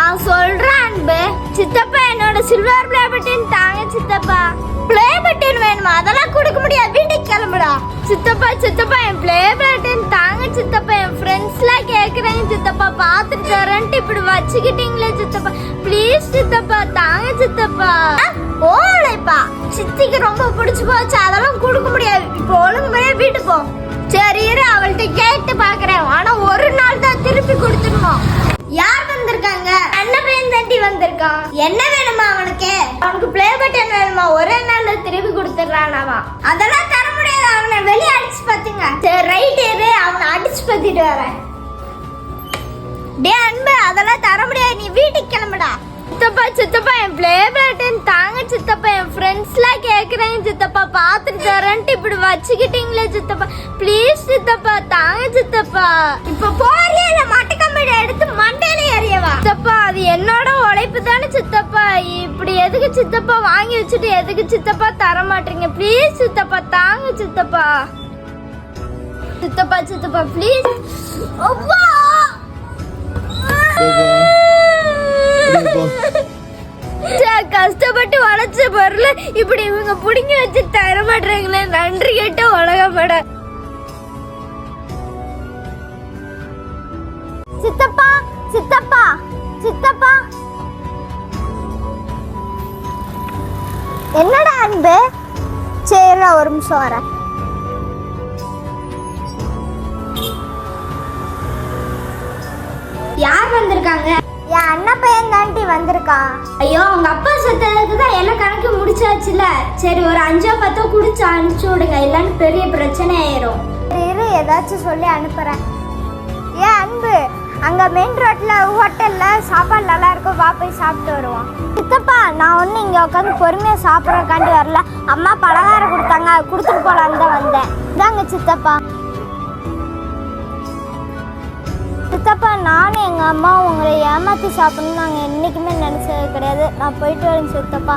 நான் சொல்றேன் அன்பு. சித்தப்பா என்னோட சில்வர் பிளே பட்டன் தாங்க சித்தப்பா. பிளே பட்டன் வேணுமா? அதெல்லாம் கொடுக்க முடியாது, வீட்டுக்கு கிளம்புடா. சித்தப்பா சித்தப்பா என் பிளே பட்டன் தாங்க சித்தப்பா. என் ஃப்ரெண்ட்ஸ்லாம் கேக்குறாங்க சித்தப்பா, பாத்துட்டு வரேன்ட்டு இப்படி வச்சுக்கிட்டீங்களே சித்தப்பா. ப்ளீஸ் சித்தப்பா தாங்க சித்தப்பா. ஓலைப்பா சித்திக்கு ரொம்ப பிடிச்சு போச்சு, அதெல்லாம் கொடுக்க முடியாது. இப்போ ஒழுங்கு வீட்டுக்கு போ. சரி இரு, அவள்கிட்ட கேட்டு பாக்குறேன். ஆனா ஒரு நாள் தான் திருப்பி கொடுத்துடணும். யார் வந்திருக்காங்க? அண்ணன் பையன் தாண்டி வந்திருக்கான். என்ன வேணுமா அவனுக்கு? அவனுக்கு பிளே பட்டன் வேணுமா? ஒரே நாள்ல திருப்பி கொடுத்துடுறானாவா? அதெல்லாம் தர முடியாது, அவனை வெளியே அடிச்சு பாத்துங்க. சரி ரைட் இரு, அவனை அடிச்சு பத்திட்டு வரேன். டே அன்பு, அதெல்லாம் தர முடியாது, நீ வீட்டுக்கு கிளம்புடா. சித்தப்பா சித்தப்பா என் பிளே பட்டன் தாங்க சித்தப்பா. என் ஃப்ரெண்ட்ஸ்லாம் கேக்குறாங்க சித்தப்பா, பாத்துட்டு வரேன்ட்டு இப்படி வச்சுக்கிட்டீங்களே சித்தப்பா. ப்ளீஸ் சித்தப்பா தாங்க சித்தப்பா. இப்ப போறியா இல்ல மட்டக்கம்பெனி எடுத்து மண்டையில ஏறியவா? சித்தப்பா அது என்னோட உழைப்பு தானே சித்தப்பா. இப்படி எதுக்கு சித்தப்பா வாங்கி வச்சுட்டு எதுக்கு சித்தப்பா தர மாட்டீங்க? ப்ளீஸ் சித்தப்பா தாங்க சித்தப்பா. சித்தப்பா சித்தப்பா ப்ளீஸ். அப்பா கஷ்டப்பட்டு வளைச்ச பொருள் இப்படி இவங்க புடிங்கி வச்சு தர மாட்டாங்களே. நன்றி கேட்ட உலகப்பட. சித்தப்பா சித்தப்பா சித்தப்பா. என்னடா அன்பு? சரி ஒரு நிமிஷம் வரேன். யார் வந்திருக்காங்க? என் அண்ணன் பையன் தாண்டி வந்திருக்கான். ஐயோ அவங்க அப்பா செத்ததுக்கு தான் எல்லாம் கணக்கு முடிச்சாச்சுல. சரி ஒரு 5-10 குடிச்சு அனுப்பிச்சு விடுங்க, இல்லைன்னு பெரிய பிரச்சனை ஆயிரும். இரு ஏதாச்சும் சொல்லி அனுப்புறேன். ஏன் அன்பு, அங்க மெயின் ரோட்ல ஹோட்டல்ல சாப்பாடு நல்லா இருக்கும், வா போய் சாப்பிட்டு வருவோம். சித்தப்பா நான் ஒன்னும் இங்க உட்காந்து பொறுமையா சாப்பிட்றக்காண்டி வரல, அம்மா பலகாரம் கொடுத்தாங்க, கொடுத்துட்டு போலான்னு தான் வந்தேன். இதாங்க சித்தப்பா. சித்தப்பா நானும் எங்கள் அம்மா உங்களை ஏமாற்றி சாப்பிடணும்னு நாங்கள் என்றைக்குமே நினச்சது கிடையாது. நான் போயிட்டு வரேன் சித்தப்பா.